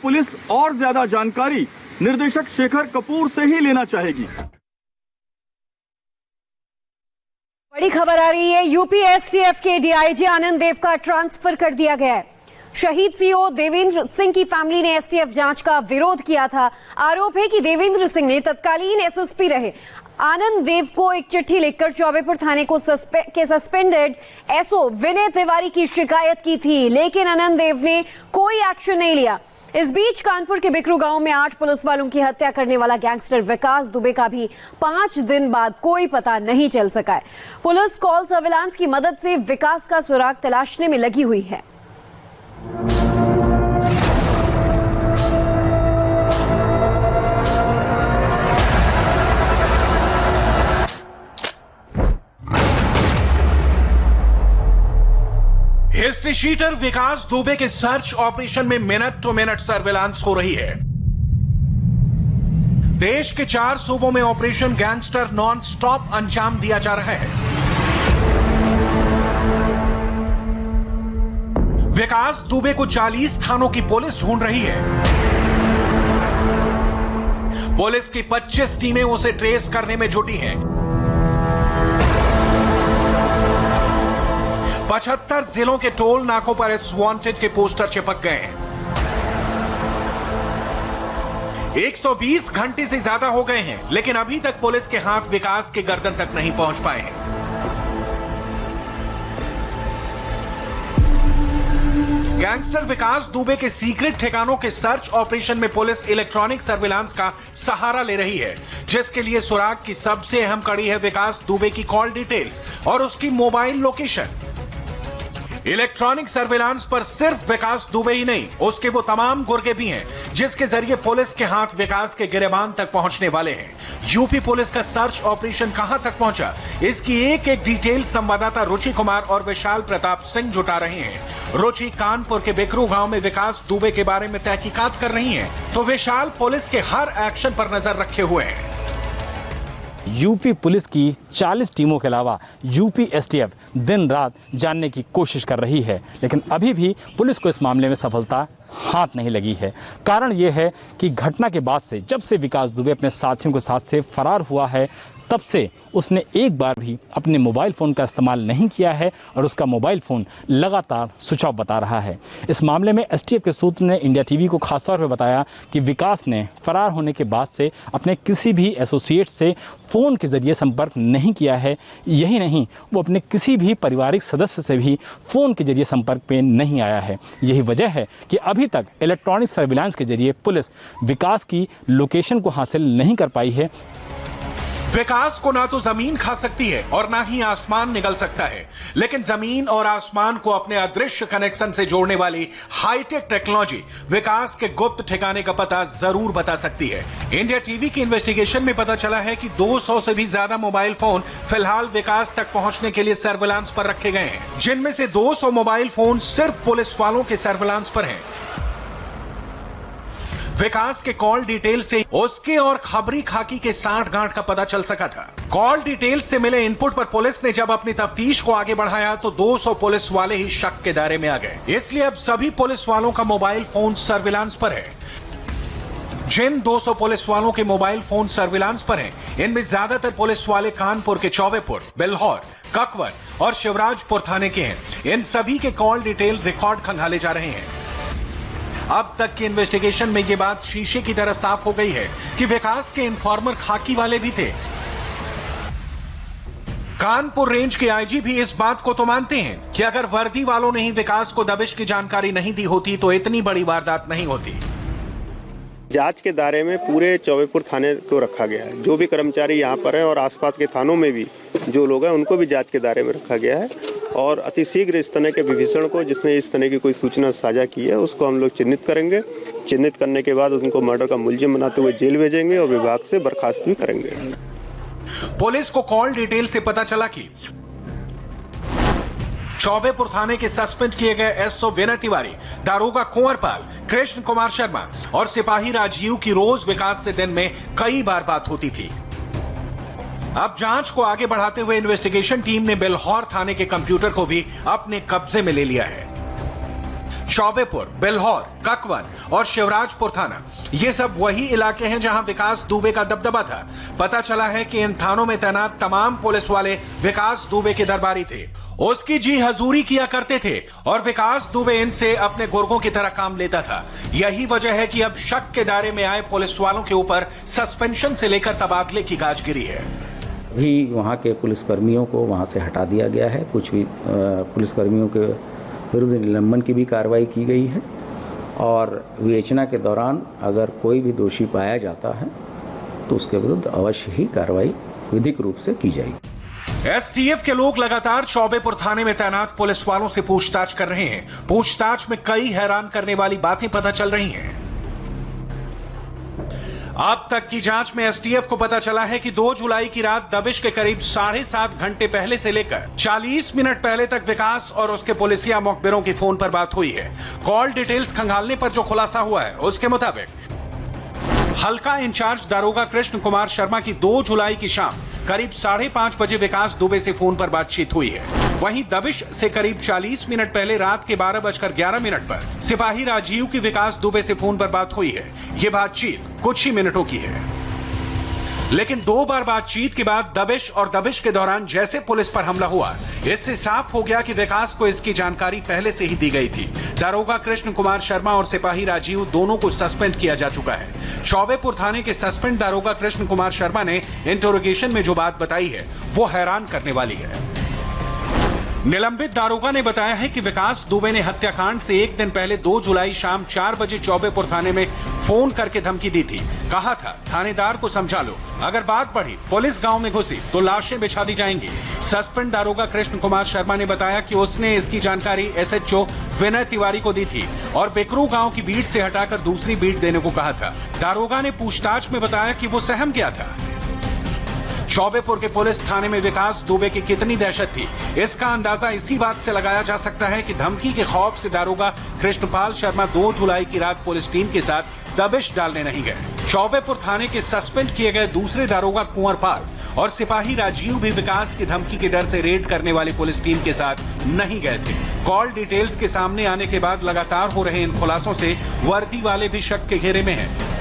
Police और ज्यादा जानकारी निर्देशक शेखर कपूर से ही लेना चाहेगी। बड़ी खबर आ रही है, यूपी एसटीएफ के डीआईजी आनंद देव का ट्रांसफर कर दिया गया है। शहीद सीओ देवेंद्र सिंह की फैमिली ने एसटीएफ जांच का विरोध किया था। आरोप है कि देवेंद्र सिंह ने तत्कालीन एसएसपी रहे आनंद देव को एक चिट्ठी लिखकर चौबेपुर थाने को सस्पेंडेड एसओ विनय तिवारी की शिकायत की थी, लेकिन आनंद देव ने कोई एक्शन नहीं लिया। इस बीच कानपुर के बिकरू गांव में 8 पुलिस वालों की हत्या करने वाला गैंगस्टर विकास दुबे का भी 5 दिन बाद कोई पता नहीं चल सका है। पुलिस कॉल सर्विलांस की मदद से विकास का सुराग तलाशने में लगी हुई है। हिस्ट्री शीटर विकास दुबे के सर्च ऑपरेशन में मिनट टू मिनट सर्विलांस हो रही है। देश के 4 सूबों में ऑपरेशन गैंगस्टर नॉन स्टॉप अंजाम दिया जा रहा है। विकास दुबे को 40 थानों की पुलिस ढूंढ रही है। पुलिस की 25 टीमें उसे ट्रेस करने में जुटी हैं। 75 जिलों के टोल नाकों पर इस वांटेड के पोस्टर चिपक गए हैं। 120 घंटे से ज्यादा हो गए हैं, लेकिन अभी तक पुलिस के हाथ विकास के गर्दन तक नहीं पहुंच पाए हैं। गैंगस्टर विकास दुबे के सीक्रेट ठिकानों के सर्च ऑपरेशन में पुलिस इलेक्ट्रॉनिक सर्विलांस का सहारा ले रही है, जिसके लिए सुराग की सबसे अहम कड़ी है विकास दुबे की कॉल डिटेल्स और उसकी मोबाइल लोकेशन। इलेक्ट्रॉनिक सर्विलांस पर सिर्फ विकास दुबे ही नहीं, उसके वो तमाम गुर्गे भी हैं, जिसके जरिए पुलिस के हाथ विकास के गिरेबान तक पहुंचने वाले हैं। यूपी पुलिस का सर्च ऑपरेशन कहां तक पहुंचा, इसकी एक एक डिटेल संवाददाता रुचि कुमार और विशाल प्रताप सिंह जुटा रहे हैं। रुचि कानपुर के बिकरू गांव में विकास दुबे के बारे में तहकीकात कर रही हैं, तो विशाल पुलिस के हर एक्शन पर नजर रखे हुए हैं। यूपी पुलिस की 40 टीमों के अलावा यूपी एसटीएफ दिन रात जानने की कोशिश कर रही है, लेकिन अभी भी पुलिस को इस मामले में सफलता हाथ नहीं लगी है। कारण यह है कि घटना के बाद से, जब से विकास दुबे अपने साथियों के साथ से फरार हुआ है, तब से उसने एक बार भी अपने मोबाइल फोन का इस्तेमाल नहीं किया है और उसका मोबाइल फोन लगातार स्विच ऑफ बता रहा है। इस मामले में एसटीएफ के सूत्र ने इंडिया टीवी को खासतौर पर बताया कि विकास ने फरार होने के बाद से अपने किसी भी एसोसिएट से फोन के जरिए संपर्क नहीं किया है। यही नहीं, वो अपने किसी भी पारिवारिक सदस्य से भी फोन के जरिए संपर्क में नहीं आया है। यही वजह है कि अभी तक इलेक्ट्रॉनिक सर्विलांस के जरिए पुलिस विकास की लोकेशन को हासिल नहीं कर पाई है। विकास को ना तो जमीन खा सकती है और ना ही आसमान निगल सकता है, लेकिन जमीन और आसमान को अपने अदृश्य कनेक्शन से जोड़ने वाली हाईटेक टेक्नोलॉजी विकास के गुप्त ठिकाने का पता जरूर बता सकती है। इंडिया टीवी की इन्वेस्टिगेशन में पता चला है कि 200 से भी ज्यादा मोबाइल फोन फिलहाल विकास तक पहुंचने के लिए सर्विलांस पर रखे गए हैं, जिनमें से 200 मोबाइल फोन सिर्फ पुलिस वालों के सर्विलांस पर हैं। विकास के कॉल डिटेल से उसके और खबरी खाकी के साठ गांठ का पता चल सका था। कॉल डिटेल से मिले इनपुट पर पुलिस ने जब अपनी तफ्तीश को आगे बढ़ाया तो 200 पुलिस वाले ही शक के दायरे में आ गए। इसलिए अब सभी पुलिस वालों का मोबाइल फोन सर्विलांस पर है। जिन 200 पुलिस वालों के मोबाइल फोन सर्विलांस पर हैं, इनमें ज्यादातर पुलिस वाले कानपुर के चौबेपुर, बिल्हौर, ककवर और शिवराजपुर थाने के हैं। इन सभी के कॉल डिटेल रिकॉर्ड खंगाले जा रहे हैं। अब तक की इन्वेस्टिगेशन में यह बात शीशे की तरह साफ हो गई है कि विकास के इन्फॉर्मर खाकी वाले भी थे। कानपुर रेंज के आईजी भी इस बात को तो मानते हैं कि अगर वर्दी वालों ने ही विकास को दबिश की जानकारी नहीं दी होती तो इतनी बड़ी वारदात नहीं होती। जांच के दायरे में पूरे चौबेपुर थाने को रखा गया है। जो भी कर्मचारी यहाँ पर हैं और आसपास के थानों में भी जो लोग हैं उनको भी जांच के दायरे में रखा गया है और अतिशीघ्र इस तरह के विभीषण को, जिसने इस तरह की कोई सूचना साझा की है, उसको हम लोग चिन्हित करेंगे। चिन्हित करने के बाद उनको मर्डर का मुलजिम बनाते हुए जेल भेजेंगे और विभाग से बर्खास्त भी करेंगे। पुलिस को कॉल डिटेल से पता चला कि चौबेपुर थाने के सस्पेंड किए गए एसओ विनय तिवारी, दारोगा कुंवरपाल, कृष्ण कुमार शर्मा और सिपाही राजीव की रोज विकास से दिन में कई बार बात होती थी। अब जांच को आगे बढ़ाते हुए इन्वेस्टिगेशन टीम ने बिल्हौर थाने के कंप्यूटर को भी अपने कब्जे में ले लिया है। चौबेपुर, बेल्हौर, ककवन और शिवराजपुर थाना, ये सब वही इलाके हैं जहां विकास दुबे का दबदबा था। पता चला है कि इन थानों में तैनात तमाम पुलिस वाले विकास दुबे के दरबारी थे, उसकी जी हजूरी किया करते थे और विकास दुबे इनसे अपने गुर्गों की तरह काम लेता था। यही वजह है कि अब शक के दायरे में आए पुलिस वालों के ऊपर सस्पेंशन से लेकर तबादले की गाज गिरी है। भी वहाँ के पुलिसकर्मियों को वहाँ से हटा दिया गया है। कुछ भी पुलिसकर्मियों के विरुद्ध निलंबन की भी कार्रवाई की गई है और विवेचना के दौरान अगर कोई भी दोषी पाया जाता है तो उसके विरुद्ध अवश्य ही कार्रवाई विधिक रूप से की जाएगी। एसटीएफ के लोग लगातार चौबेपुर थाने में तैनात पुलिस वालों से पूछताछ कर रहे हैं। पूछताछ में कई हैरान करने वाली बातें पता चल रही हैं। अब तक की जांच में एसटीएफ को पता चला है कि 2 जुलाई की रात दबिश के करीब 7.5 घंटे पहले से लेकर 40 मिनट पहले तक विकास और उसके पुलिसिया मुखबिरों की फोन पर बात हुई है। कॉल डिटेल्स खंगालने पर जो खुलासा हुआ है उसके मुताबिक हल्का इंचार्ज दारोगा कृष्ण कुमार शर्मा की 2 जुलाई की शाम करीब 5:30 बजे विकास दुबे से फोन पर बातचीत हुई है। वहीं दबिश से करीब 40 मिनट पहले रात के 12:11 पर सिपाही राजीव की विकास दुबे से फोन पर बात हुई है। ये बातचीत कुछ ही मिनटों की है, लेकिन 2 बार बातचीत के बाद दबिश और दबिश के दौरान जैसे पुलिस पर हमला हुआ, इससे साफ हो गया कि विकास को इसकी जानकारी पहले से ही दी गई थी। दारोगा कृष्ण कुमार शर्मा और सिपाही राजीव दोनों को सस्पेंड किया जा चुका है। चौबेपुर थाने के सस्पेंड दारोगा कृष्ण कुमार शर्मा ने इंटरोगेशन में जो बात बताई है वो हैरान करने वाली है। निलंबित दारोगा ने बताया है कि विकास दुबे ने हत्याकांड से एक दिन पहले 2 जुलाई शाम 4 बजे चौबेपुर थाने में फोन करके धमकी दी थी। कहा था थानेदार को समझा लो, अगर बात बढ़ी पुलिस गांव में घुसी तो लाशें बिछा दी जाएंगी। सस्पेंड दारोगा कृष्ण कुमार शर्मा ने बताया कि उसने इसकी जानकारी एसएचओ विनय तिवारी को दी थी और बेकरू गांव की बीट से हटाकर दूसरी बीट देने को कहा था। दारोगा ने पूछताछ में बताया कि वो सहम गया था। चौबेपुर के पुलिस थाने में विकास दुबे की कितनी दहशत थी, इसका अंदाजा इसी बात से लगाया जा सकता है कि धमकी के खौफ से दारोगा कृष्णपाल शर्मा 2 जुलाई की रात पुलिस टीम के साथ दबिश डालने नहीं गए। चौबेपुर थाने के सस्पेंड किए गए दूसरे दारोगा कुंवरपाल और सिपाही राजीव भी विकास की धमकी के डर से रेड करने वाली पुलिस टीम के साथ नहीं गए थे। कॉल डिटेल्स के सामने आने के बाद लगातार हो रहे इन खुलासों से वर्दी वाले भी शक के घेरे में हैं।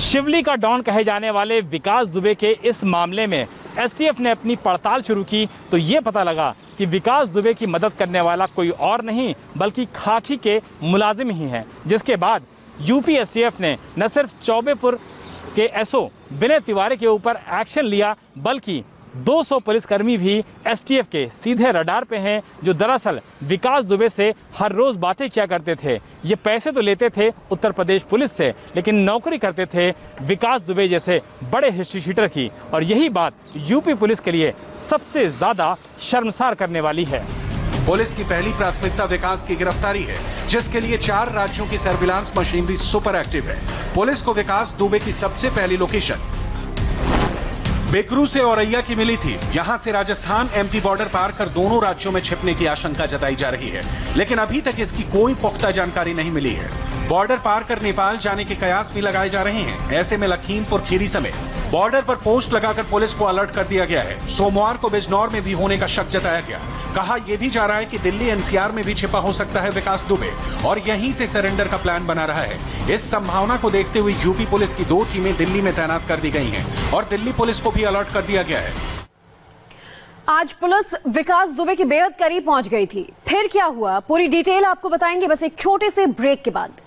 शिवली का डॉन कहे जाने वाले विकास दुबे के इस मामले में एसटीएफ ने अपनी पड़ताल शुरू की तो ये पता लगा कि विकास दुबे की मदद करने वाला कोई और नहीं बल्कि खाकी के मुलाजिम ही हैं। जिसके बाद यूपी एसटीएफ ने न सिर्फ चौबेपुर के एसओ विनय तिवारी के ऊपर एक्शन लिया बल्कि 200 पुलिसकर्मी भी एसटीएफ के सीधे रडार पे हैं, जो दरअसल विकास दुबे से हर रोज बातें किया करते थे। ये पैसे तो लेते थे उत्तर प्रदेश पुलिस से, लेकिन नौकरी करते थे विकास दुबे जैसे बड़े हिस्ट्री शीटर की। और यही बात यूपी पुलिस के लिए सबसे ज्यादा शर्मसार करने वाली है। पुलिस की पहली प्राथमिकता विकास की गिरफ्तारी है, जिसके लिए 4 राज्यों की सर्विलांस मशीनरी सुपर एक्टिव है। पुलिस को विकास दुबे की सबसे पहली लोकेशन बेकरू से औरैया की मिली थी। यहां से राजस्थान एमपी बॉर्डर पार कर दोनों राज्यों में छिपने की आशंका जताई जा रही है, लेकिन अभी तक इसकी कोई पुख्ता जानकारी नहीं मिली है। बॉर्डर पार कर नेपाल जाने के कयास भी लगाए जा रहे हैं। ऐसे में लखीमपुर खीरी समेत बॉर्डर पर पोस्ट लगाकर पुलिस को अलर्ट कर दिया गया है। सोमवार को बिजनौर में भी होने का शक जताया गया। कहा यह भी जा रहा है कि दिल्ली एनसीआर में भी छिपा हो सकता है विकास दुबे और यहीं से सरेंडर का प्लान बना रहा है। इस संभावना को देखते हुए यूपी पुलिस की 2 टीमें दिल्ली में तैनात कर दी गई हैं और दिल्ली पुलिस को भी अलर्ट कर दिया गया है। आज पुलिस विकास दुबे के बेहद करीब पहुंच गई थी। फिर क्या हुआ, पूरी डिटेल आपको बताएंगे बस एक छोटे से ब्रेक के बाद।